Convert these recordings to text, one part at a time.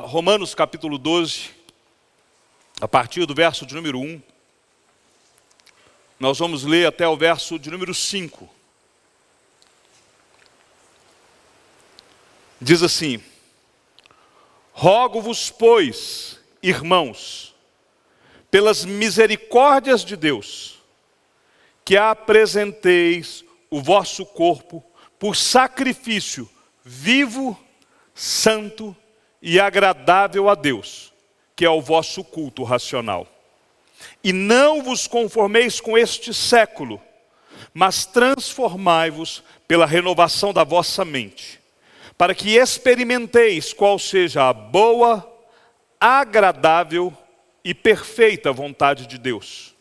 Romanos capítulo 12, a partir do verso de número 1. Nós vamos ler até o verso de número 5. Diz assim: Rogo-vos, pois, irmãos, pelas misericórdias de Deus, que apresenteis o vosso corpo por sacrifício vivo, santo e agradável a Deus, que é o vosso culto racional. E não vos conformeis com este século, mas transformai-vos pela renovação da vossa mente, para que experimenteis qual seja a boa, agradável e perfeita vontade de Deus.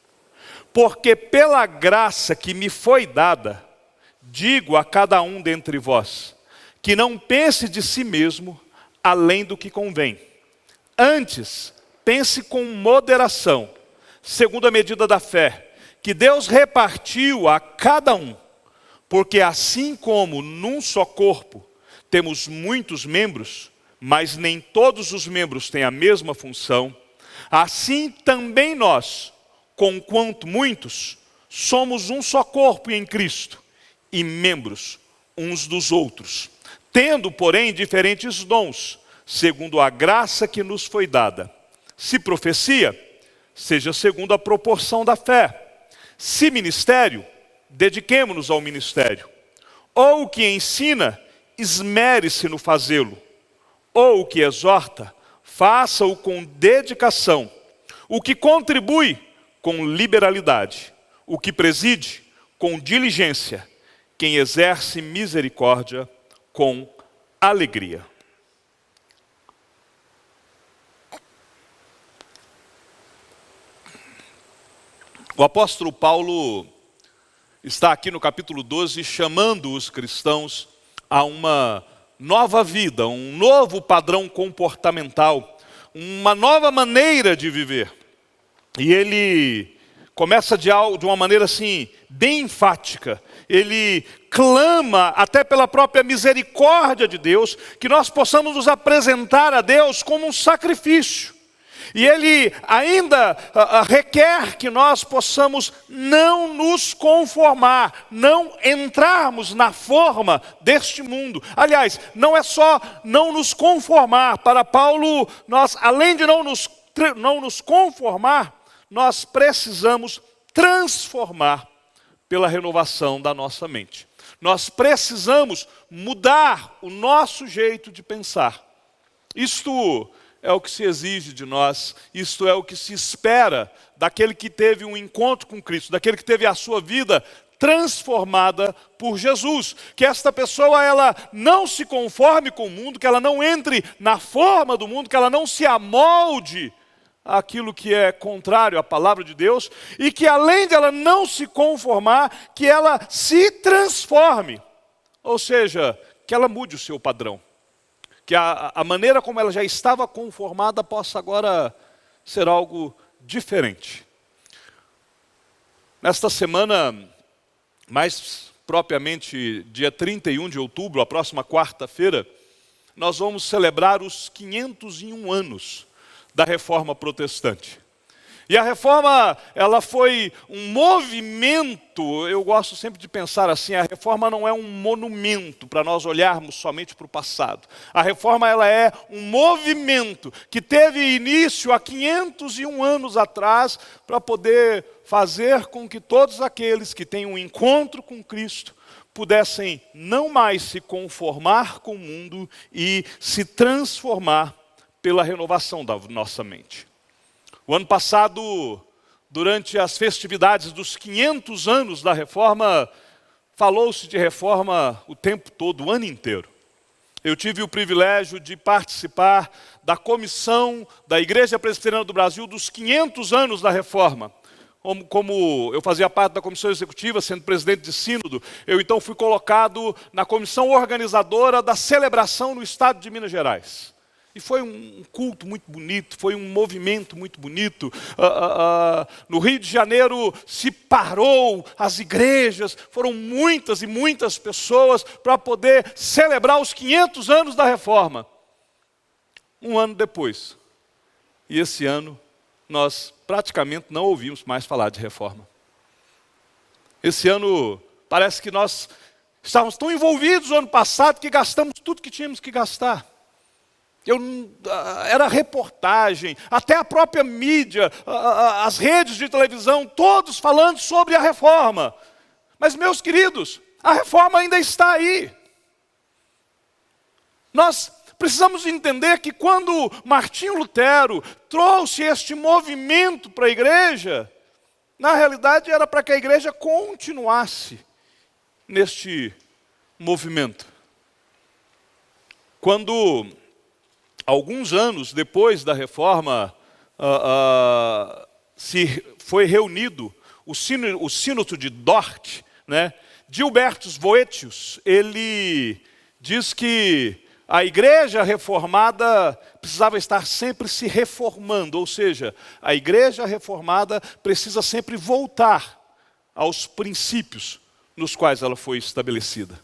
Porque pela graça que me foi dada, digo a cada um dentre vós, que não pense de si mesmo além do que convém. Antes, pense com moderação, segundo a medida da fé, que Deus repartiu a cada um. Porque assim como num só corpo temos muitos membros, mas nem todos os membros têm a mesma função, assim também nós, conquanto muitos, somos um só corpo em Cristo, e membros uns dos outros, tendo, porém, diferentes dons, segundo a graça que nos foi dada. Se profecia, seja segundo a proporção da fé. Se ministério, dediquemo-nos ao ministério. Ou o que ensina, esmere-se no fazê-lo. Ou o que exorta, faça-o com dedicação. O que contribui, com liberalidade. O que preside, com diligência. Quem exerce misericórdia, com alegria. O apóstolo Paulo está aqui no capítulo 12 chamando os cristãos a uma nova vida, um novo padrão comportamental, uma nova maneira de viver. E ele começa de uma maneira assim, bem enfática. Ele clama até pela própria misericórdia de Deus, que nós possamos nos apresentar a Deus como um sacrifício. E ele ainda requer que nós possamos não nos conformar, não entrarmos na forma deste mundo. Aliás, não é só não nos conformar. Para Paulo, nós, além de não nos conformar, nós precisamos transformar pela renovação da nossa mente. Nós precisamos mudar o nosso jeito de pensar. Isto é o que se exige de nós, isto é o que se espera daquele que teve um encontro com Cristo, daquele que teve a sua vida transformada por Jesus. Que esta pessoa, ela não se conforme com o mundo, que ela não entre na forma do mundo, que ela não se amolde àquilo que é contrário à palavra de Deus, e que além de ela não se conformar, que ela se transforme. Ou seja, que ela mude o seu padrão. Que a maneira como ela já estava conformada possa agora ser algo diferente. Nesta semana, mais propriamente dia 31 de outubro, a próxima quarta-feira, nós vamos celebrar os 501 anos da Reforma Protestante. E a Reforma, ela foi um movimento. Eu gosto sempre de pensar assim, a Reforma não é um monumento para nós olharmos somente para o passado. A Reforma, ela é um movimento que teve início há 501 anos atrás, para poder fazer com que todos aqueles que têm um encontro com Cristo pudessem não mais se conformar com o mundo e se transformar pela renovação da nossa mente. O ano passado, durante as festividades dos 500 anos da Reforma, falou-se de reforma o tempo todo, o ano inteiro. Eu tive o privilégio de participar da comissão da Igreja Presbiteriana do Brasil dos 500 anos da Reforma. Como eu fazia parte da comissão executiva, sendo presidente de sínodo, eu então fui colocado na comissão organizadora da celebração no estado de Minas Gerais. E foi um culto muito bonito, foi um movimento muito bonito. No Rio de Janeiro se parou as igrejas, foram muitas e muitas pessoas para poder celebrar os 500 anos da Reforma. um ano depois. E esse ano, nós praticamente não ouvimos mais falar de reforma. Esse ano, parece que nós estávamos tão envolvidos no ano passado que gastamos tudo que tínhamos que gastar. Era reportagem, até a própria mídia, as redes de televisão, todos falando sobre a reforma. Mas, meus queridos, a reforma ainda está aí. Nós precisamos entender que quando Martinho Lutero trouxe este movimento para a igreja, na realidade era para que a igreja continuasse neste movimento. Quando, alguns anos depois da reforma, se foi reunido o Sínodo de Dort, né? Gilbertus Boetius, ele diz que a igreja reformada precisava estar sempre se reformando, ou seja, a igreja reformada precisa sempre voltar aos princípios nos quais ela foi estabelecida.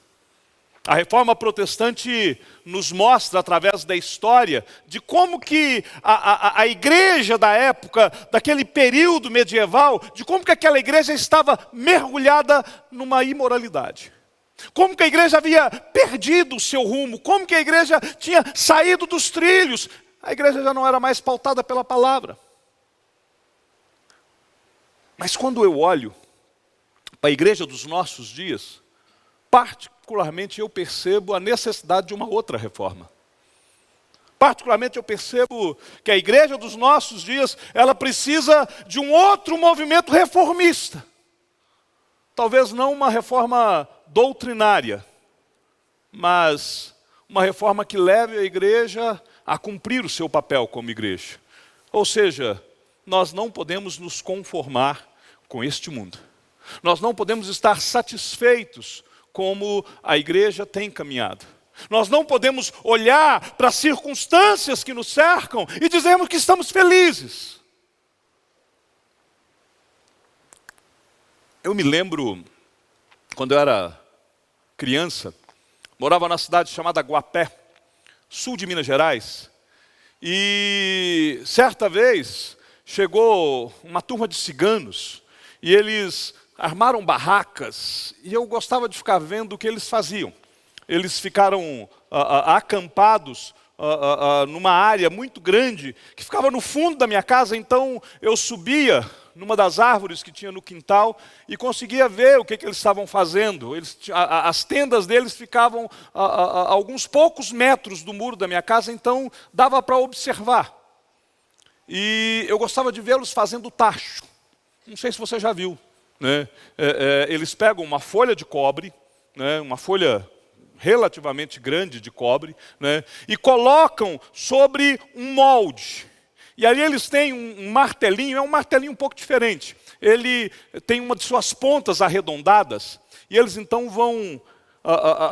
A reforma protestante nos mostra, através da história, de como que a igreja da época, daquele período medieval, de como que aquela igreja estava mergulhada numa imoralidade. Como que a igreja havia perdido o seu rumo, como que a igreja tinha saído dos trilhos. A igreja já não era mais pautada pela palavra. Mas quando eu olho para a igreja dos nossos dias, particularmente eu percebo a necessidade de uma outra reforma. Particularmente eu percebo que a igreja dos nossos dias, ela precisa de um outro movimento reformista. Talvez não uma reforma doutrinária, mas uma reforma que leve a igreja a cumprir o seu papel como igreja. Ou seja, nós não podemos nos conformar com este mundo. Nós não podemos estar satisfeitos como a igreja tem caminhado. Nós não podemos olhar para as circunstâncias que nos cercam e dizermos que estamos felizes. Eu me lembro, quando eu era criança, morava na cidade chamada Guapé, sul de Minas Gerais, e certa vez chegou uma turma de ciganos, e eles armaram barracas, e eu gostava de ficar vendo o que eles faziam. Eles ficaram acampados numa área muito grande, que ficava no fundo da minha casa, então eu subia numa das árvores que tinha no quintal e conseguia ver o que eles estavam fazendo. As tendas deles ficavam a alguns poucos metros do muro da minha casa, então dava para observar. E eu gostava de vê-los fazendo tacho. Não sei se você já viu, né? Eles pegam uma folha de cobre, né? Uma folha relativamente grande de cobre, né? E colocam sobre um molde. E ali eles têm um martelinho, é um martelinho um pouco diferente. Ele tem uma de suas pontas arredondadas, e eles então vão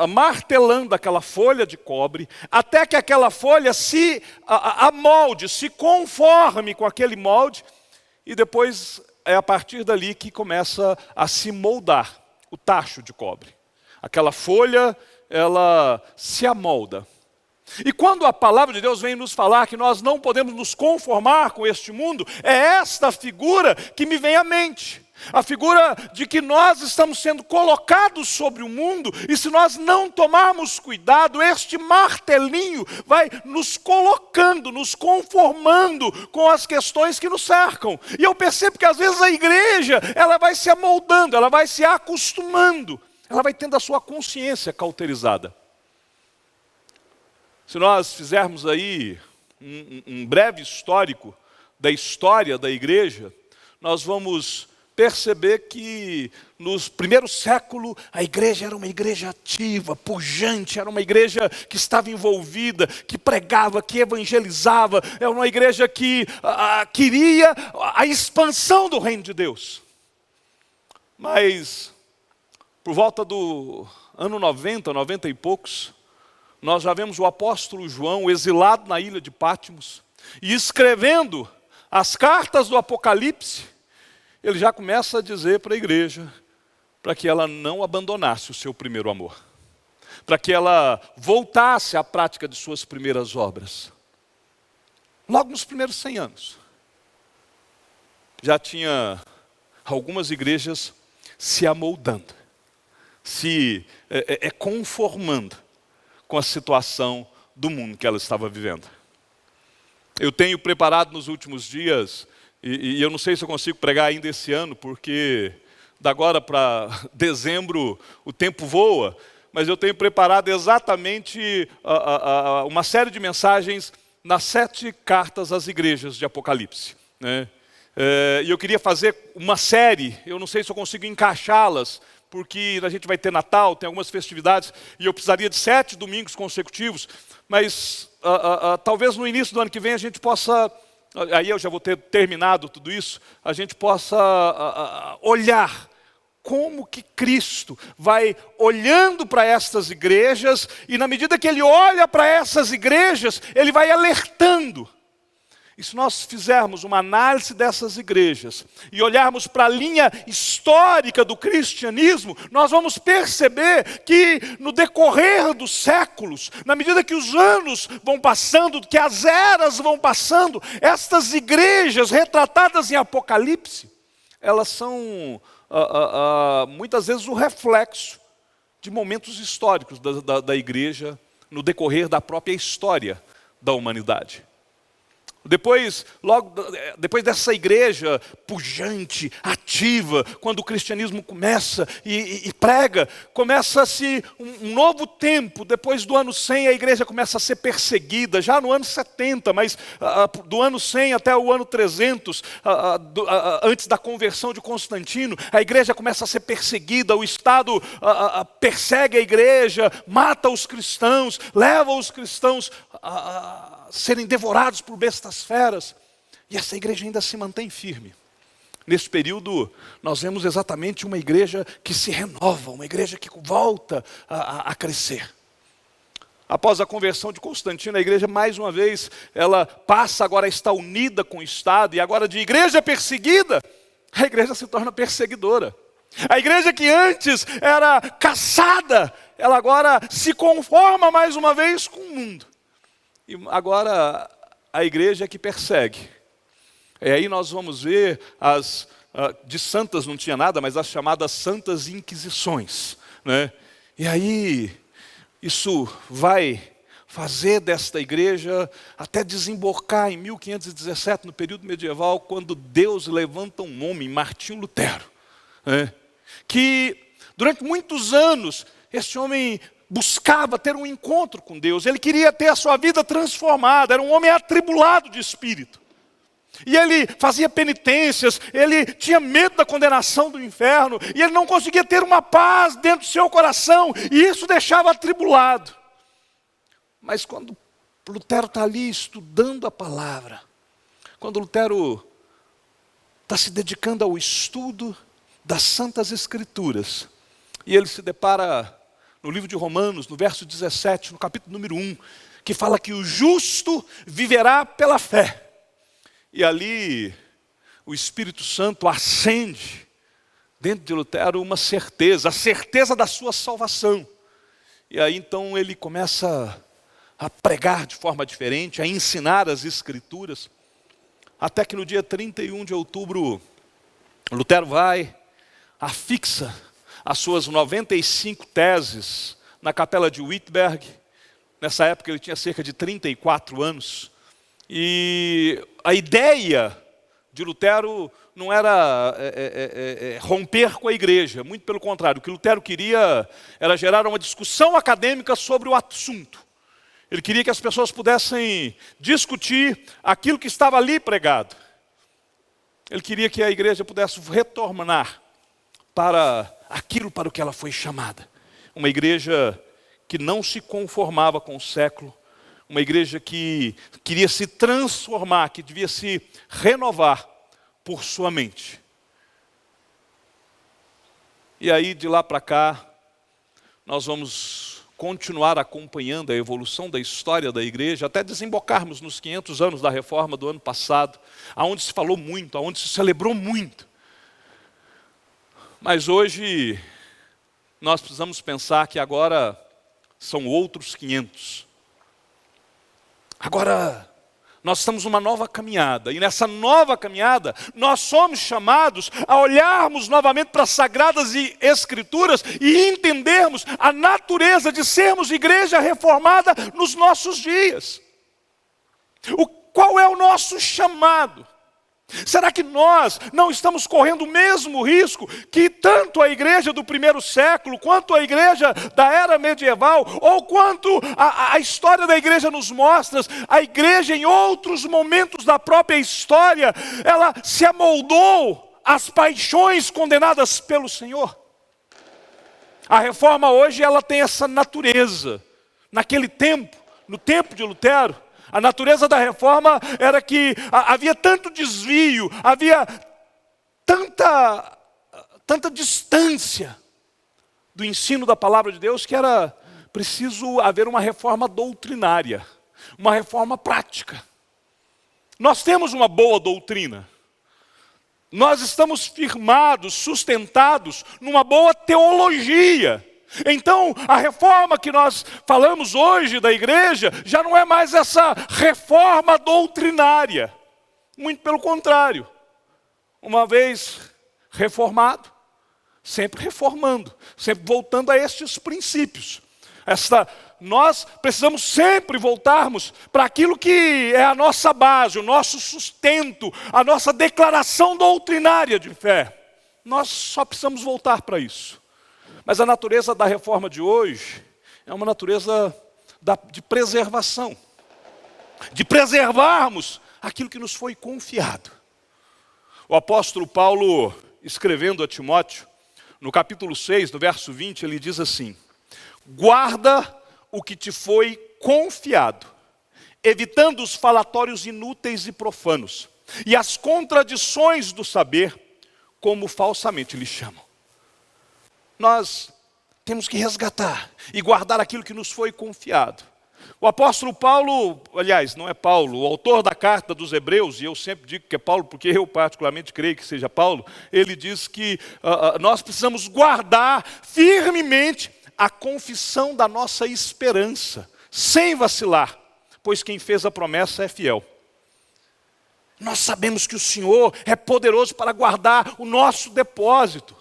martelando aquela folha de cobre, até que aquela folha se amolde, se conforme com aquele molde, e depois é a partir dali que começa a se moldar o tacho de cobre. Aquela folha, ela se amolda. E quando a palavra de Deus vem nos falar que nós não podemos nos conformar com este mundo, é esta figura que me vem à mente. A figura de que nós estamos sendo colocados sobre o mundo, e se nós não tomarmos cuidado, este martelinho vai nos colocando, nos conformando com as questões que nos cercam. E eu percebo que às vezes a igreja, ela vai se amoldando, ela vai se acostumando, ela vai tendo a sua consciência cauterizada. Se nós fizermos aí um breve histórico da história da igreja, nós vamos perceber que no primeiro século a igreja era uma igreja ativa, pujante, era uma igreja que estava envolvida, que pregava, que evangelizava, era uma igreja que queria a expansão do reino de Deus. Mas por volta do ano 90, 90 e poucos, nós já vemos o apóstolo João exilado na ilha de Patmos, e escrevendo as cartas do Apocalipse, ele já começa a dizer para a igreja, para que ela não abandonasse o seu primeiro amor, para que ela voltasse à prática de suas primeiras obras. logo nos primeiros 100 anos, já tinha algumas igrejas se amoldando, se conformando com a situação do mundo que ela estava vivendo. Eu tenho preparado nos últimos dias, e eu não sei se eu consigo pregar ainda esse ano, porque da agora para dezembro o tempo voa, mas eu tenho preparado exatamente uma série de mensagens nas 7 cartas às igrejas de Apocalipse, né? E eu queria fazer uma série, eu não sei se eu consigo encaixá-las, porque a gente vai ter Natal, tem algumas festividades, e eu precisaria de 7 domingos consecutivos, mas talvez no início do ano que vem a gente possa, aí eu já vou ter terminado tudo isso, a gente possa olhar como que Cristo vai olhando para estas igrejas, e na medida que Ele olha para essas igrejas, Ele vai alertando. E se nós fizermos uma análise dessas igrejas e olharmos para a linha histórica do cristianismo, nós vamos perceber que no decorrer dos séculos, na medida que os anos vão passando, que as eras vão passando, estas igrejas retratadas em Apocalipse, elas são muitas vezes o reflexo de momentos históricos da igreja no decorrer da própria história da humanidade. Depois dessa igreja pujante, ativa, quando o cristianismo começa e prega, começa-se um novo tempo. Depois do ano 100 a igreja começa a ser perseguida, já no ano 70, mas do ano 100 até o ano 300, antes da conversão de Constantino, a igreja começa a ser perseguida, o Estado persegue a igreja, mata os cristãos, leva os cristãos a serem devorados por bestas feras, e essa igreja ainda se mantém firme. Nesse período, nós vemos exatamente uma igreja que se renova, uma igreja que volta a crescer. Após a conversão de Constantino, a igreja, mais uma vez, ela passa agora a estar unida com o Estado, e agora de igreja perseguida, a igreja se torna perseguidora. A igreja que antes era caçada, ela agora se conforma mais uma vez com o mundo. E agora a igreja que persegue. E aí nós vamos ver de santas não tinha nada, mas as chamadas santas inquisições, né? E aí isso vai fazer desta igreja até desembocar em 1517, no período medieval, quando Deus levanta um homem, Martinho Lutero, né? Que durante muitos anos esse homem buscava ter um encontro com Deus, ele queria ter a sua vida transformada, era um homem atribulado de espírito. E ele fazia penitências, ele tinha medo da condenação do inferno, e ele não conseguia ter uma paz dentro do seu coração, e isso deixava atribulado. Mas quando Lutero está ali estudando a palavra, quando Lutero está se dedicando ao estudo das Santas Escrituras, e ele se depara no livro de Romanos, no verso 17, no capítulo número 1, que fala que o justo viverá pela fé. E ali o Espírito Santo acende dentro de Lutero uma certeza, a certeza da sua salvação. E aí então ele começa a pregar de forma diferente, a ensinar as Escrituras, até que no dia 31 de outubro, Lutero vai, afixa as suas 95 teses na capela de Wittenberg. Nessa época ele tinha cerca de 34 anos. E a ideia de Lutero não era romper com a igreja, muito pelo contrário. O que Lutero queria era gerar uma discussão acadêmica sobre o assunto. Ele queria que as pessoas pudessem discutir aquilo que estava ali pregado. Ele queria que a igreja pudesse retornar para aquilo para o que ela foi chamada. Uma igreja que não se conformava com o século, uma igreja que queria se transformar, que devia se renovar por sua mente. E aí de lá para cá, nós vamos continuar acompanhando a evolução da história da igreja, até desembocarmos nos 500 anos da reforma do ano passado, aonde se falou muito, aonde se celebrou muito. Mas hoje, nós precisamos pensar que agora são outros 500. Agora, Nós estamos numa nova caminhada, e nessa nova caminhada, nós somos chamados a olharmos novamente para as Sagradas Escrituras e entendermos a natureza de sermos igreja reformada nos nossos dias. Qual é o nosso chamado? Será que nós não estamos correndo o mesmo risco que tanto a igreja do primeiro século, quanto a igreja da era medieval, ou quanto a história da igreja nos mostra? A igreja, em outros momentos da própria história, ela se amoldou às paixões condenadas pelo Senhor. A reforma hoje, ela tem essa natureza. Naquele tempo, no tempo de Lutero, a natureza da reforma era que havia tanto desvio, havia tanta distância do ensino da palavra de Deus, que era preciso haver uma reforma doutrinária, uma reforma prática. Nós temos uma boa doutrina. Nós estamos firmados, sustentados numa boa teologia. Então, a reforma que nós falamos hoje da igreja já não é mais essa reforma doutrinária. Muito pelo contrário. Uma vez reformado, sempre reformando, sempre voltando a estes princípios. Nós precisamos sempre voltarmos para aquilo que é a nossa base, o nosso sustento, a nossa declaração doutrinária de fé. Nós só precisamos voltar para isso. Mas a natureza da reforma de hoje é uma natureza de preservação. De preservarmos aquilo que nos foi confiado. O apóstolo Paulo, escrevendo a Timóteo, no capítulo 6, no verso 20, ele diz assim: guarda o que te foi confiado, evitando os falatórios inúteis e profanos, e as contradições do saber, como falsamente lhe chamam. Nós temos que resgatar e guardar aquilo que nos foi confiado. O apóstolo Paulo, aliás, não é Paulo, o autor da carta dos Hebreus, e eu sempre digo que é Paulo, porque eu particularmente creio que seja Paulo, ele diz que nós precisamos guardar firmemente a confissão da nossa esperança, sem vacilar, pois quem fez a promessa é fiel. Nós sabemos que o Senhor é poderoso para guardar o nosso depósito.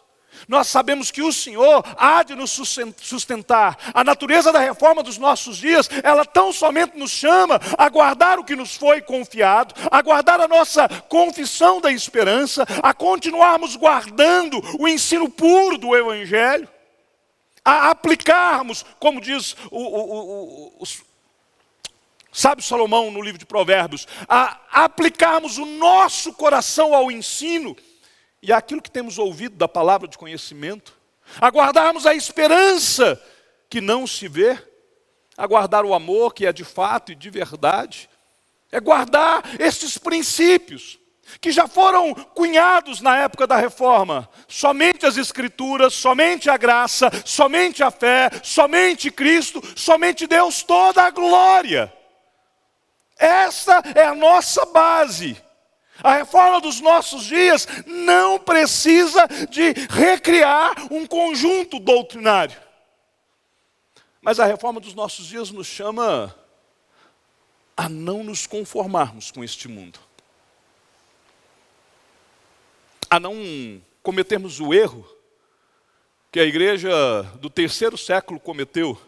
Nós sabemos que o Senhor há de nos sustentar. A natureza da reforma dos nossos dias, ela tão somente nos chama a guardar o que nos foi confiado, a guardar a nossa confissão da esperança, a continuarmos guardando o ensino puro do Evangelho, a aplicarmos, como diz o sábio Salomão no livro de Provérbios, a aplicarmos o nosso coração ao ensino, e aquilo que temos ouvido da palavra de conhecimento, aguardarmos a esperança que não se vê, aguardar o amor que é de fato e de verdade, é guardar esses princípios que já foram cunhados na época da reforma. Somente as Escrituras, somente a graça, somente a fé, somente Cristo, somente Deus, toda a glória. Essa é a nossa base. A reforma dos nossos dias não precisa de recriar um conjunto doutrinário. Mas a reforma dos nossos dias nos chama a não nos conformarmos com este mundo. A não cometermos o erro que a igreja do terceiro século cometeu,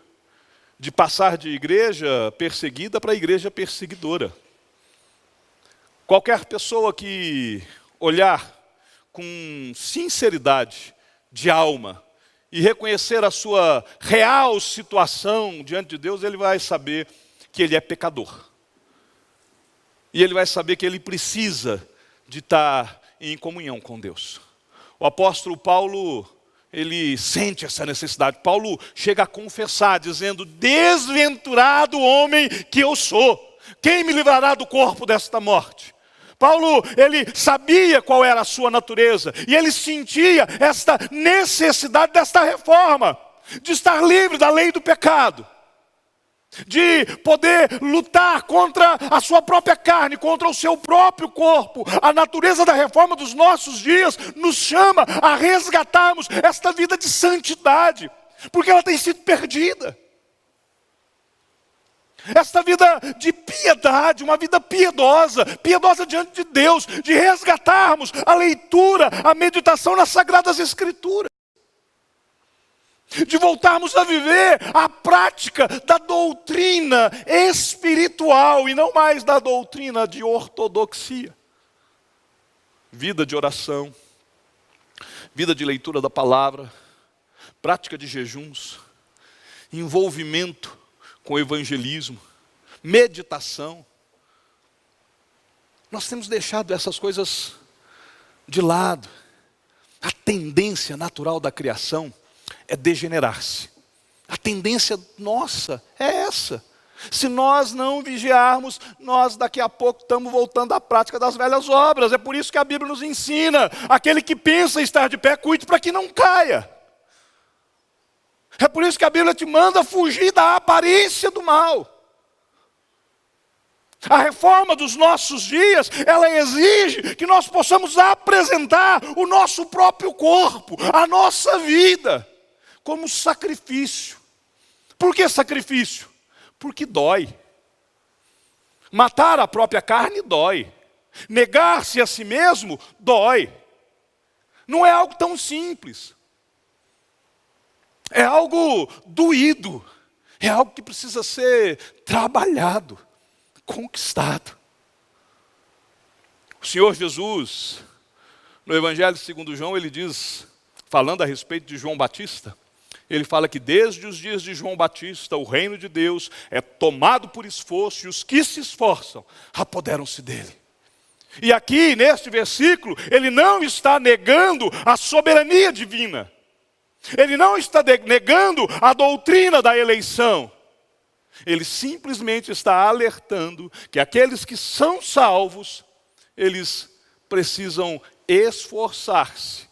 de passar de igreja perseguida para igreja perseguidora. Qualquer pessoa que olhar com sinceridade de alma e reconhecer a sua real situação diante de Deus, ele vai saber que ele é pecador. E ele vai saber que ele precisa de estar em comunhão com Deus. O apóstolo Paulo, ele sente essa necessidade. Paulo chega a confessar, dizendo: desventurado homem que eu sou, quem me livrará do corpo desta morte? Paulo, ele sabia qual era a sua natureza, e ele sentia esta necessidade desta reforma, de estar livre da lei do pecado, de poder lutar contra a sua própria carne, contra o seu próprio corpo. A natureza da reforma dos nossos dias nos chama a resgatarmos esta vida de santidade, porque ela tem sido perdida. esta vida de piedade, uma vida piedosa, piedosa diante de Deus, de resgatarmos a leitura, a meditação nas Sagradas Escrituras, de voltarmos a viver a prática da doutrina espiritual e não mais da doutrina de ortodoxia. Vida de oração, vida de leitura da palavra, prática de jejuns, envolvimento com o evangelismo, meditação. Nós temos deixado essas coisas de lado. A tendência natural da criação é degenerar-se. A tendência nossa é essa. Se nós não vigiarmos, nós daqui a pouco estamos voltando à prática das velhas obras. É por isso que a Bíblia nos ensina: aquele que pensa estar de pé, cuide para que não caia. É por isso que a Bíblia te manda fugir da aparência do mal. A reforma dos nossos dias, ela exige que nós possamos apresentar o nosso próprio corpo, a nossa vida, como sacrifício. Por que sacrifício? Porque dói. Matar a própria carne dói. Negar-se a si mesmo dói. Não é algo tão simples. É algo doído. É algo que precisa ser trabalhado, conquistado. O Senhor Jesus, no Evangelho segundo João, ele diz, falando a respeito de João Batista, ele fala que desde os dias de João Batista, o reino de Deus é tomado por esforço, e os que se esforçam apoderam-se dele. E aqui, neste versículo, ele não está negando a soberania divina. Ele não está negando a doutrina da eleição. Ele simplesmente está alertando que aqueles que são salvos, eles precisam esforçar-se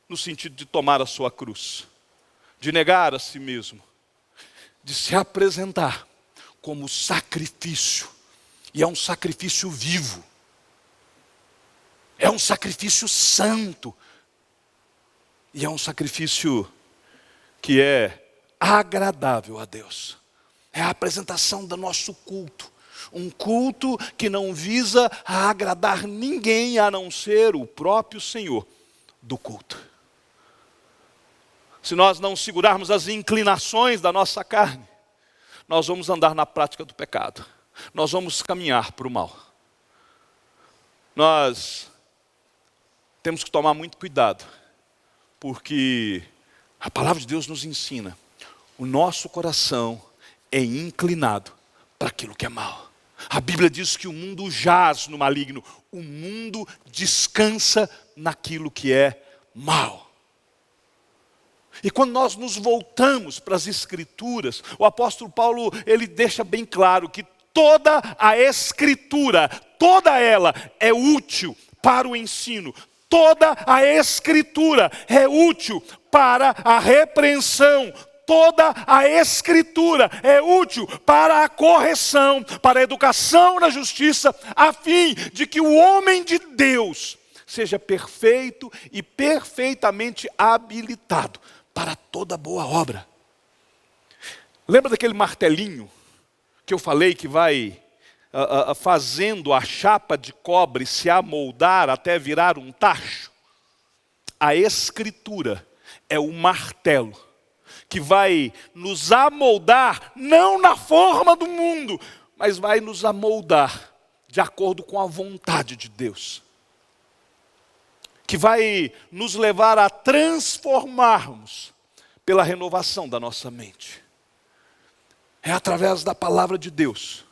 no sentido de tomar a sua cruz, de negar a si mesmo, de se apresentar como sacrifício. E é um sacrifício vivo. É um sacrifício santo. E é um sacrifício que é agradável a Deus. É a apresentação do nosso culto. Um culto que não visa a agradar ninguém a não ser o próprio Senhor do culto. Se nós não segurarmos as inclinações da nossa carne, nós vamos andar na prática do pecado. Nós vamos caminhar para o mal. Nós temos que tomar muito cuidado, porque a palavra de Deus nos ensina, o nosso coração é inclinado para aquilo que é mal. A Bíblia diz que o mundo jaz no maligno, o mundo descansa naquilo que é mal. E quando nós nos voltamos para as Escrituras, o apóstolo Paulo, ele deixa bem claro que toda a Escritura, toda ela é útil para o ensino. Toda a Escritura é útil para a repreensão. Toda a Escritura é útil para a correção, para a educação na justiça, a fim de que o homem de Deus seja perfeito e perfeitamente habilitado para toda boa obra. Lembra daquele martelinho que eu falei que vai fazendo a chapa de cobre se amoldar até virar um tacho? A Escritura é o martelo que vai nos amoldar, não na forma do mundo, mas vai nos amoldar de acordo com a vontade de Deus. Que vai nos levar a transformarmos pela renovação da nossa mente. É através da palavra de Deus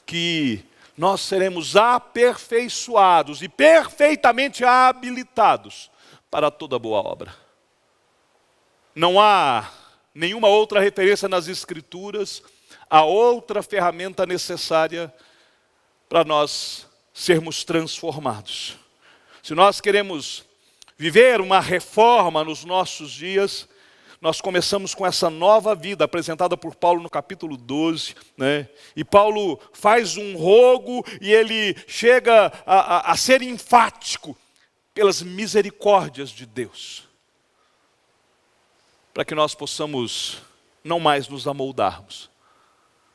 que nós seremos aperfeiçoados e perfeitamente habilitados para toda boa obra. Não há nenhuma outra referência nas Escrituras a outra ferramenta necessária para nós sermos transformados. Se nós queremos viver uma reforma nos nossos dias, nós começamos com essa nova vida apresentada por Paulo no capítulo 12, né? E Paulo faz um rogo e ele chega a ser enfático pelas misericórdias de Deus, para que nós possamos não mais nos amoldarmos,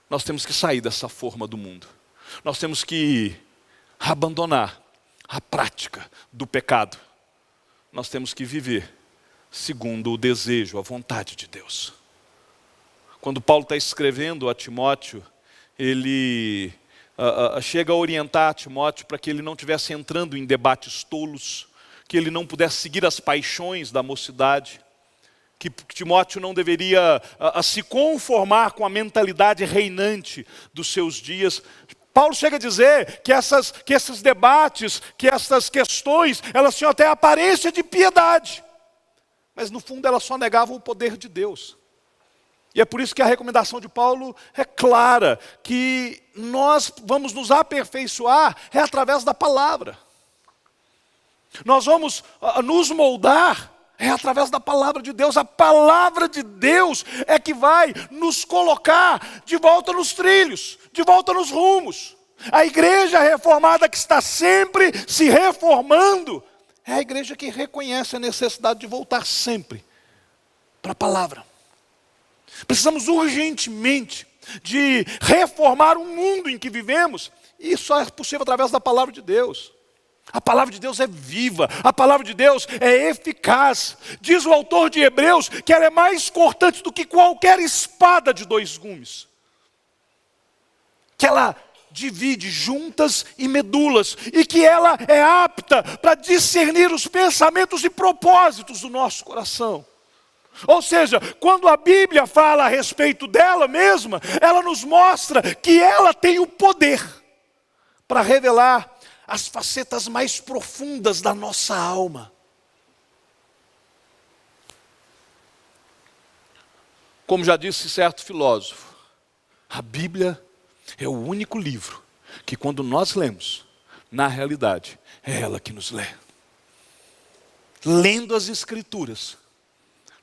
Nós temos que sair dessa forma do mundo. Nós temos que abandonar a prática do pecado. Nós temos que viver segundo o desejo, a vontade de Deus. Quando Paulo está escrevendo a Timóteo, ele chega a orientar Timóteo para que ele não estivesse entrando em debates tolos, que ele não pudesse seguir as paixões da mocidade, que Timóteo não deveria se conformar com a mentalidade reinante dos seus dias. Paulo chega a dizer que esses debates, que essas questões, elas tinham até a aparência de piedade, mas no fundo elas só negavam o poder de Deus. E é por isso que a recomendação de Paulo é clara, que nós vamos nos aperfeiçoar através da palavra. Nós vamos nos moldar através da palavra de Deus. A palavra de Deus é que vai nos colocar de volta nos trilhos, de volta nos rumos. A igreja reformada que está sempre se reformando é a igreja que reconhece a necessidade de voltar sempre para a palavra. Precisamos urgentemente de reformar o mundo em que vivemos, e isso só é possível através da palavra de Deus. A palavra de Deus é viva, a palavra de Deus é eficaz. Diz o autor de Hebreus que ela é mais cortante do que qualquer espada de 2 gumes. Que ela divide juntas e medulas, e que ela é apta para discernir os pensamentos e propósitos do nosso coração. Ou seja, quando a Bíblia fala a respeito dela mesma, ela nos mostra que ela tem o poder para revelar as facetas mais profundas da nossa alma. Como já disse certo filósofo, a Bíblia é o único livro que, quando nós lemos, na realidade, é ela que nos lê. Lendo as Escrituras,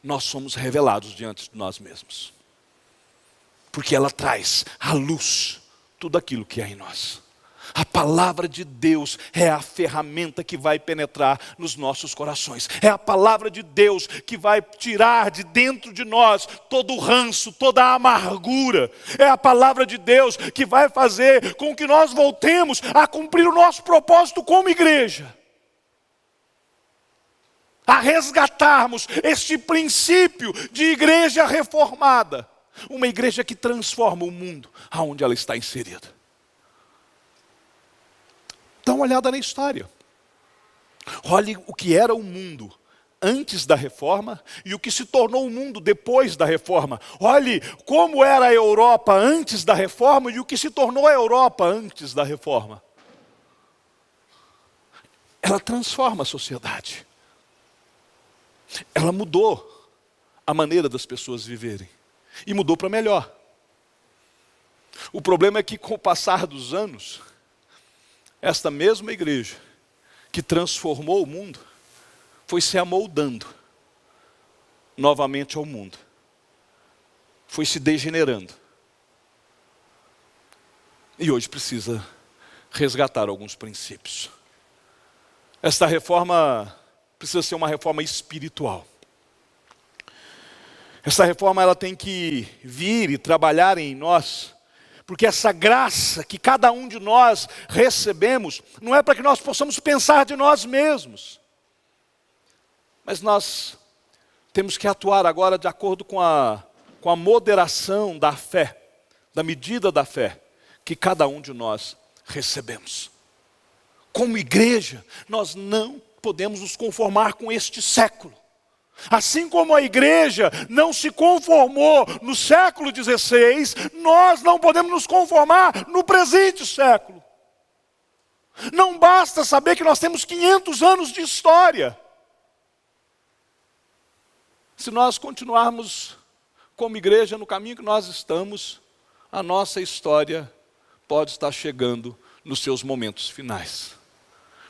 nós somos revelados diante de nós mesmos. Porque ela traz à luz tudo aquilo que há em nós. A palavra de Deus é a ferramenta que vai penetrar nos nossos corações. É a palavra de Deus que vai tirar de dentro de nós todo o ranço, toda a amargura. É a palavra de Deus que vai fazer com que nós voltemos a cumprir o nosso propósito como igreja. A resgatarmos este princípio de igreja reformada. Uma igreja que transforma o mundo aonde ela está inserida. Dá uma olhada na história. Olhe o que era o mundo antes da reforma e o que se tornou o mundo depois da reforma. Olhe como era a Europa antes da reforma e o que se tornou a Europa antes da reforma. Ela transforma a sociedade. Ela mudou a maneira das pessoas viverem. E mudou para melhor. O problema é que, com o passar dos anos, esta mesma igreja que transformou o mundo foi se amoldando novamente ao mundo. Foi se degenerando. E hoje precisa resgatar alguns princípios. Esta reforma precisa ser uma reforma espiritual. Essa reforma ela tem que vir e trabalhar em nós, porque essa graça que cada um de nós recebemos, não é para que nós possamos pensar de nós mesmos, mas nós temos que atuar agora de acordo com a moderação da fé, da medida da fé que cada um de nós recebemos. Como igreja, nós não podemos nos conformar com este século. Assim como a igreja não se conformou no século XVI, nós não podemos nos conformar no presente século. Não basta saber que nós temos 500 anos de história. Se nós continuarmos como igreja no caminho que nós estamos, a nossa história pode estar chegando nos seus momentos finais.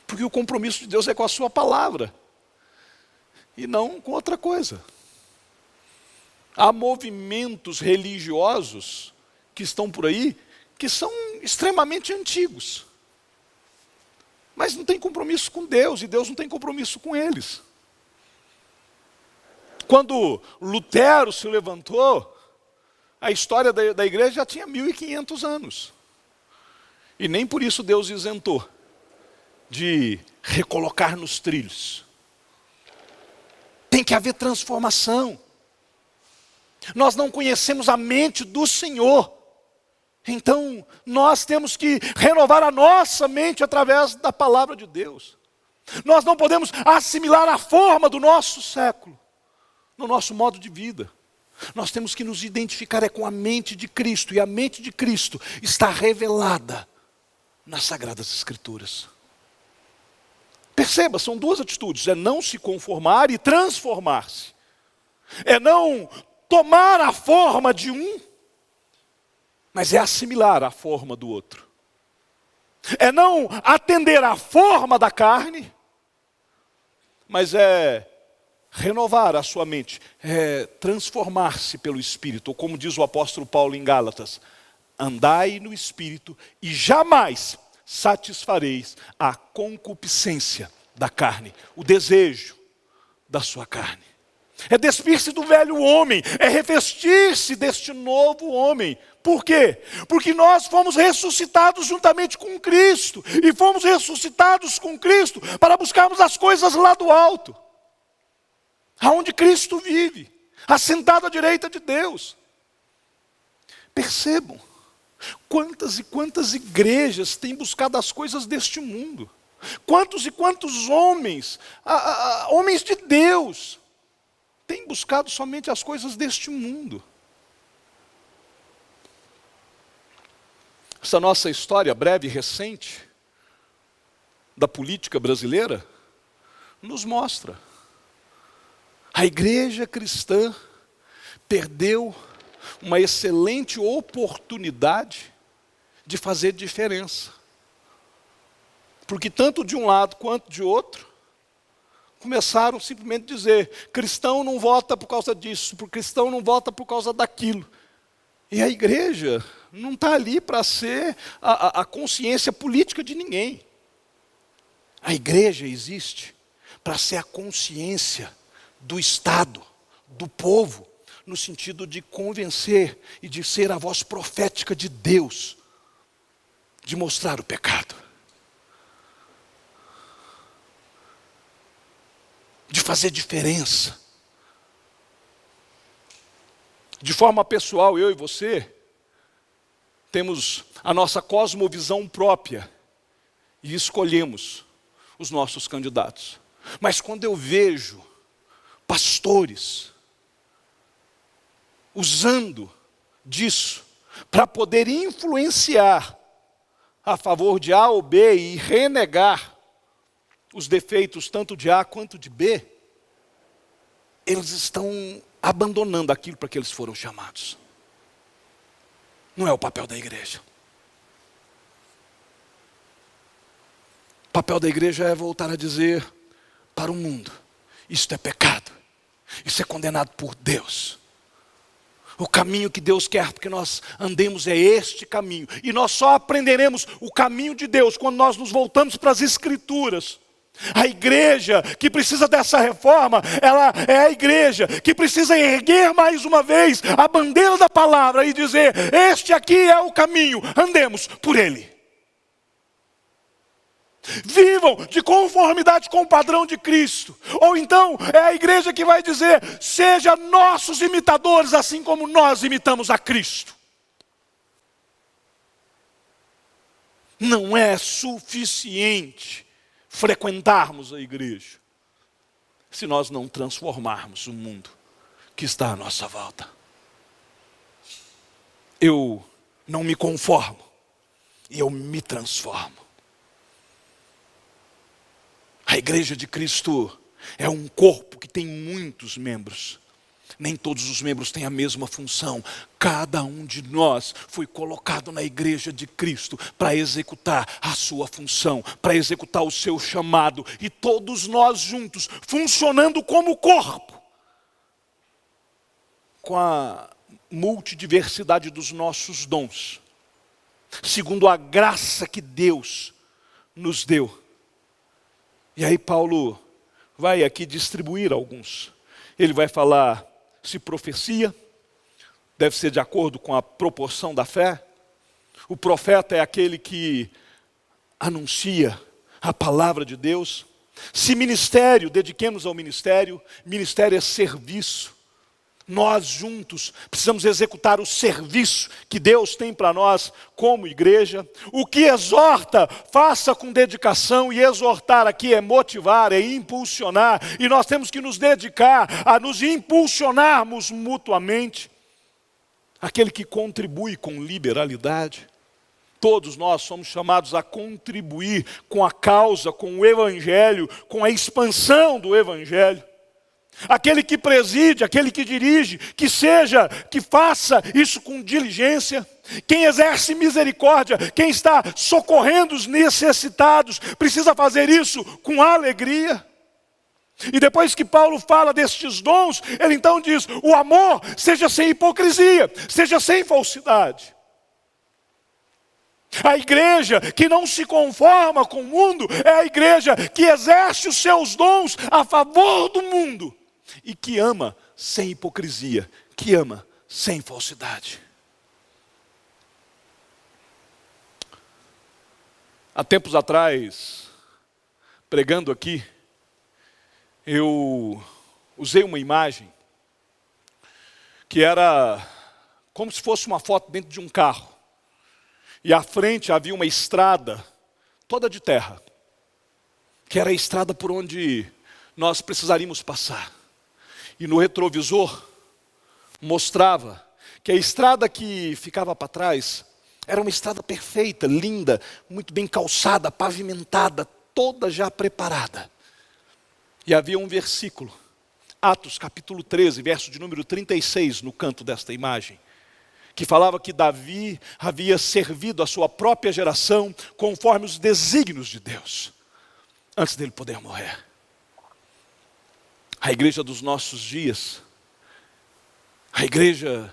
Porque o compromisso de Deus é com a sua palavra. E não com outra coisa. Há movimentos religiosos que estão por aí, que são extremamente antigos. Mas não tem compromisso com Deus, e Deus não tem compromisso com eles. Quando Lutero se levantou, a história da igreja já tinha 1500 anos. E nem por isso Deus isentou de recolocar nos trilhos. Tem que haver transformação. Nós não conhecemos a mente do Senhor. Então, nós temos que renovar a nossa mente através da palavra de Deus. Nós não podemos assimilar a forma do nosso século, no nosso modo de vida. Nós temos que nos identificar com a mente de Cristo. E a mente de Cristo está revelada nas Sagradas Escrituras. Perceba, são duas atitudes. É não se conformar e transformar-se. É não tomar a forma de um, mas é assimilar a forma do outro. É não atender à forma da carne, mas é renovar a sua mente, é transformar-se pelo Espírito. Ou como diz o apóstolo Paulo em Gálatas, andai no Espírito e jamais satisfareis a concupiscência da carne, o desejo da sua carne. É despir-se do velho homem, é revestir-se deste novo homem. Por quê? Porque nós fomos ressuscitados juntamente com Cristo, e fomos ressuscitados com Cristo para buscarmos as coisas lá do alto, aonde Cristo vive, assentado à direita de Deus. Percebam, quantas e quantas igrejas têm buscado as coisas deste mundo. Quantos e quantos homens, homens de Deus, têm buscado somente as coisas deste mundo. Essa nossa história breve e recente da política brasileira nos mostra. A igreja cristã perdeu uma excelente oportunidade de fazer diferença. Porque tanto de um lado quanto de outro, começaram simplesmente a dizer, cristão não vota por causa disso, cristão não vota por causa daquilo. E a igreja não está ali para ser a consciência política de ninguém. A igreja existe para ser a consciência do Estado, do povo, no sentido de convencer e de ser a voz profética de Deus, de mostrar o pecado, de fazer diferença. De forma pessoal, eu e você temos a nossa cosmovisão própria e escolhemos os nossos candidatos. Mas quando eu vejo pastores usando disso para poder influenciar a favor de A ou B e renegar os defeitos tanto de A quanto de B, eles estão abandonando aquilo para que eles foram chamados. Não é o papel da igreja. O papel da igreja é voltar a dizer para o mundo, isto é pecado, isso é condenado por Deus. O caminho que Deus quer que nós andemos é este caminho. E nós só aprenderemos o caminho de Deus quando nós nos voltamos para as Escrituras. A igreja que precisa dessa reforma, ela é a igreja que precisa erguer mais uma vez a bandeira da palavra e dizer, este aqui é o caminho, andemos por ele. Vivam de conformidade com o padrão de Cristo. Ou então é a igreja que vai dizer, seja nossos imitadores assim como nós imitamos a Cristo. Não é suficiente frequentarmos a igreja se nós não transformarmos o mundo que está à nossa volta. Eu não me conformo e eu me transformo. A igreja de Cristo é um corpo que tem muitos membros. Nem todos os membros têm a mesma função. Cada um de nós foi colocado na igreja de Cristo para executar a sua função, para executar o seu chamado. E todos nós juntos, funcionando como corpo, com a multidiversidade dos nossos dons, segundo a graça que Deus nos deu. E aí Paulo vai aqui distribuir alguns. Ele vai falar se profecia, deve ser de acordo com a proporção da fé. O profeta é aquele que anuncia a palavra de Deus. Se ministério, dediquemos ao ministério. Ministério é serviço. Nós juntos precisamos executar o serviço que Deus tem para nós como igreja. O que exorta, faça com dedicação, e exortar aqui é motivar, é impulsionar. E nós temos que nos dedicar a nos impulsionarmos mutuamente. Aquele que contribui com liberalidade. Todos nós somos chamados a contribuir com a causa, com o Evangelho, com a expansão do Evangelho. Aquele que preside, aquele que dirige, que faça isso com diligência. Quem exerce misericórdia, quem está socorrendo os necessitados, precisa fazer isso com alegria. E depois que Paulo fala destes dons, ele então diz: o amor seja sem hipocrisia, seja sem falsidade. A igreja que não se conforma com o mundo é a igreja que exerce os seus dons a favor do mundo e que ama sem hipocrisia, que ama sem falsidade. Há tempos atrás, pregando aqui, eu usei uma imagem que era como se fosse uma foto dentro de um carro. E à frente havia uma estrada toda de terra, que era a estrada por onde nós precisaríamos passar. E no retrovisor mostrava que a estrada que ficava para trás era uma estrada perfeita, linda, muito bem calçada, pavimentada, toda já preparada. E havia um versículo, Atos capítulo 13, verso de número 36, no canto desta imagem, que falava que Davi havia servido a sua própria geração conforme os desígnios de Deus, antes dele poder morrer. A igreja dos nossos dias, a igreja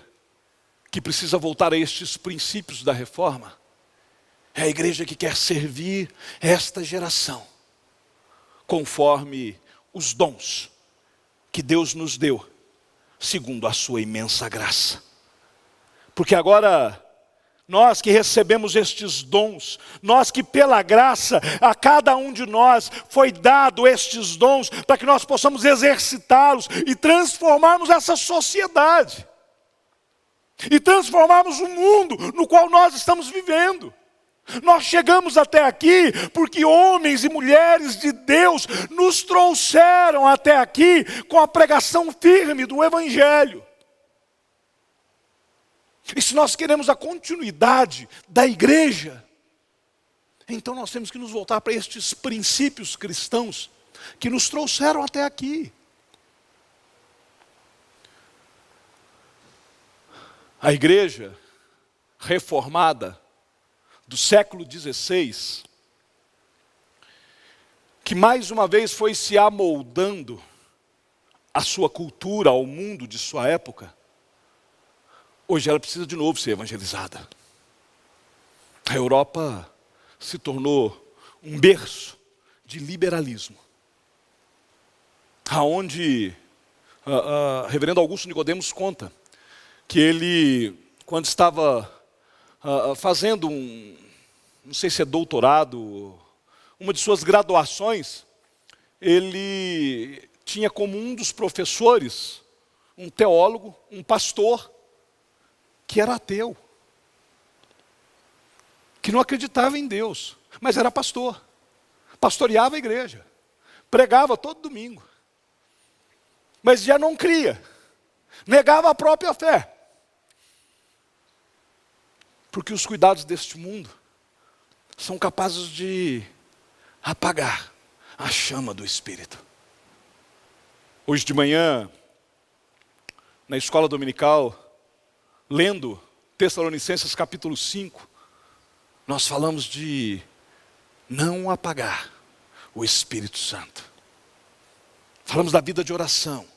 que precisa voltar a estes princípios da reforma, é a igreja que quer servir esta geração, conforme os dons que Deus nos deu, segundo a sua imensa graça. Porque agora, nós que recebemos estes dons, nós que pela graça, a cada um de nós foi dado estes dons, para que nós possamos exercitá-los e transformarmos essa sociedade. E transformarmos o mundo no qual nós estamos vivendo. Nós chegamos até aqui porque homens e mulheres de Deus nos trouxeram até aqui com a pregação firme do Evangelho. E se nós queremos a continuidade da igreja, então nós temos que nos voltar para estes princípios cristãos que nos trouxeram até aqui. A igreja reformada do século XVI, que mais uma vez foi se amoldando à sua cultura, ao mundo de sua época, hoje ela precisa de novo ser evangelizada. A Europa se tornou um berço de liberalismo, aonde reverendo Augusto Nicodemos conta que ele, quando estava fazendo não sei se é doutorado, uma de suas graduações, ele tinha como um dos professores um teólogo, um pastor, que era ateu, que não acreditava em Deus, mas era pastor, pastoreava a igreja, pregava todo domingo, mas já não cria, negava a própria fé, porque os cuidados deste mundo são capazes de apagar a chama do Espírito. Hoje de manhã, na escola dominical, lendo Tessalonicenses capítulo 5, nós falamos de não apagar o Espírito Santo. Falamos da vida de oração,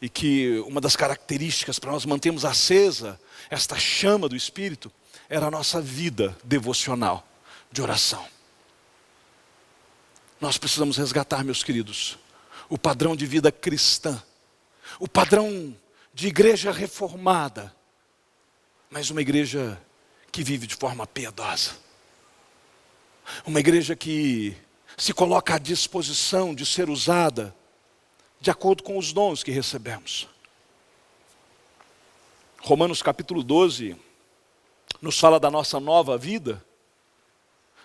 e que uma das características para nós mantermos acesa esta chama do Espírito era a nossa vida devocional de oração. Nós precisamos resgatar, meus queridos, o padrão de vida cristã, o padrão de igreja reformada, mas uma igreja que vive de forma piedosa. Uma igreja que se coloca à disposição de ser usada de acordo com os dons que recebemos. Romanos capítulo 12 nos fala da nossa nova vida,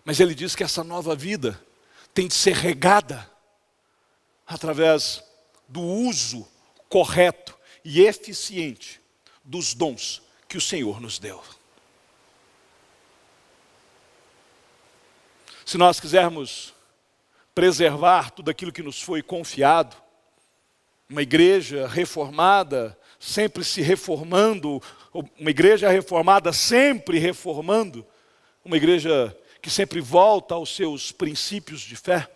mas ele diz que essa nova vida tem de ser regada através do uso correto e eficiente dos dons que o Senhor nos deu. Se nós quisermos preservar tudo aquilo que nos foi confiado, uma igreja reformada sempre se reformando, uma igreja reformada sempre reformando, uma igreja que sempre volta aos seus princípios de fé,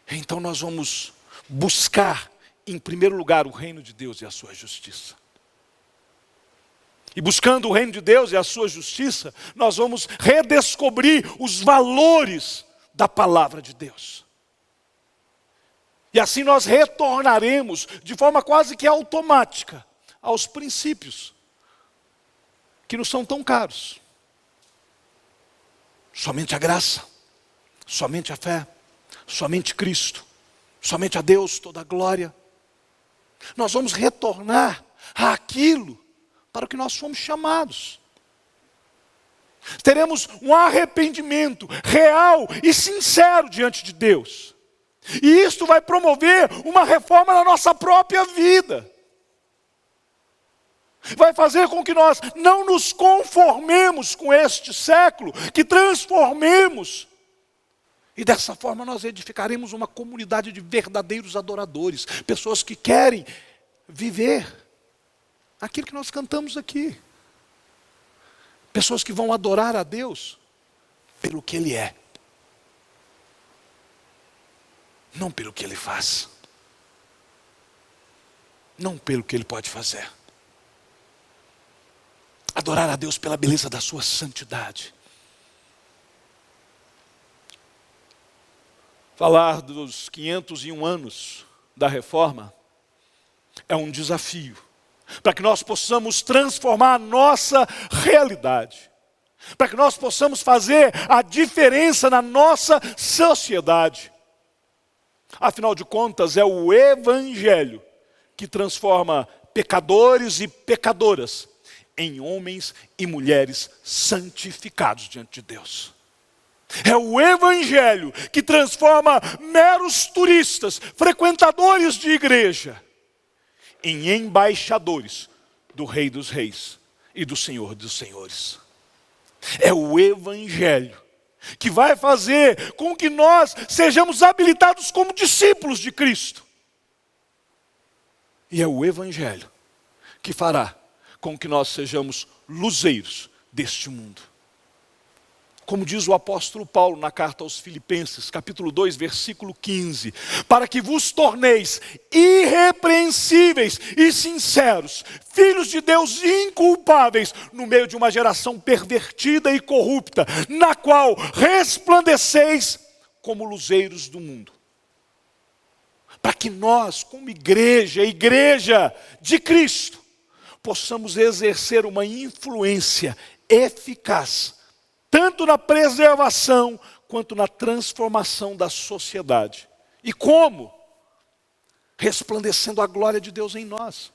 então nós vamos buscar, em primeiro lugar, o reino de Deus e a sua justiça. E buscando o reino de Deus e a sua justiça, nós vamos redescobrir os valores da palavra de Deus. E assim nós retornaremos, de forma quase que automática, aos princípios que nos são tão caros. Somente a graça, somente a fé, somente Cristo, somente a Deus toda a glória. Nós vamos retornar àquilo para o que nós fomos chamados. Teremos um arrependimento real e sincero diante de Deus. E isto vai promover uma reforma na nossa própria vida. Vai fazer com que nós não nos conformemos com este século, que transformemos. E dessa forma nós edificaremos uma comunidade de verdadeiros adoradores, pessoas que querem viver aquilo que nós cantamos aqui. Pessoas que vão adorar a Deus pelo que Ele é, não pelo que Ele faz, não pelo que Ele pode fazer. Adorar a Deus pela beleza da sua santidade. Falar dos 501 anos da reforma é um desafio, para que nós possamos transformar a nossa realidade, para que nós possamos fazer a diferença na nossa sociedade. Afinal de contas, é o Evangelho que transforma pecadores e pecadoras em homens e mulheres santificados diante de Deus. É o Evangelho que transforma meros turistas, frequentadores de igreja, em embaixadores do Rei dos Reis e do Senhor dos Senhores. É o Evangelho que vai fazer com que nós sejamos habilitados como discípulos de Cristo. E é o Evangelho que fará com que nós sejamos luzeiros deste mundo. Como diz o apóstolo Paulo na carta aos Filipenses, capítulo 2, versículo 15, para que vos torneis irrepreensíveis e sinceros, filhos de Deus inculpáveis, no meio de uma geração pervertida e corrupta, na qual resplandeceis como luzeiros do mundo. Para que nós, como igreja de Cristo, possamos exercer uma influência eficaz, tanto na preservação, quanto na transformação da sociedade. E como? Resplandecendo a glória de Deus em nós.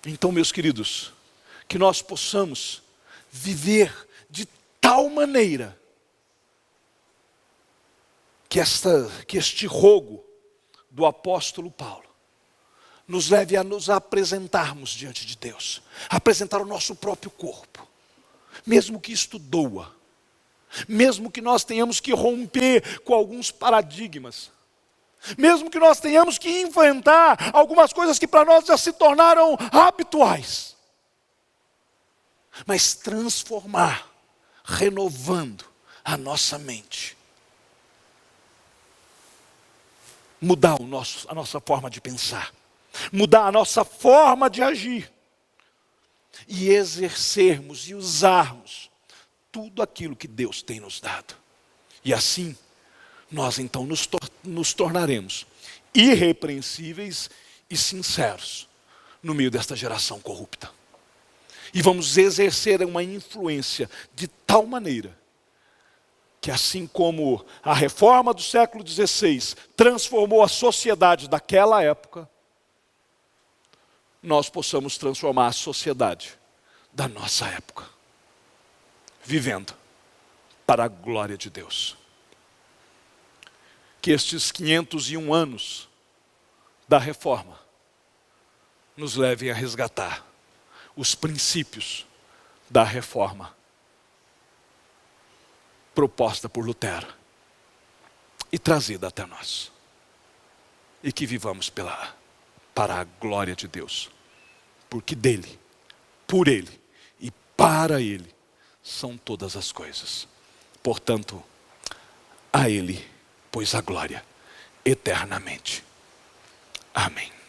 Então, meus queridos, que nós possamos viver de tal maneira, que este rogo do apóstolo Paulo nos leve a nos apresentarmos diante de Deus, apresentar o nosso próprio corpo, mesmo que isto doa, mesmo que nós tenhamos que romper com alguns paradigmas, mesmo que nós tenhamos que enfrentar algumas coisas que para nós já se tornaram habituais, mas transformar, renovando a nossa mente, mudar a nossa forma de pensar, mudar a nossa forma de agir e exercermos e usarmos tudo aquilo que Deus tem nos dado. E assim, nós então nos tornaremos irrepreensíveis e sinceros no meio desta geração corrupta. E vamos exercer uma influência de tal maneira que, assim como a reforma do século XVI transformou a sociedade daquela época, nós possamos transformar a sociedade da nossa época, vivendo para a glória de Deus. Que estes 501 anos da reforma nos levem a resgatar os princípios da reforma proposta por Lutero e trazida até nós. E que vivamos para a glória de Deus. Porque dele, por ele e para ele são todas as coisas. Portanto, a ele, pois a glória eternamente. Amém.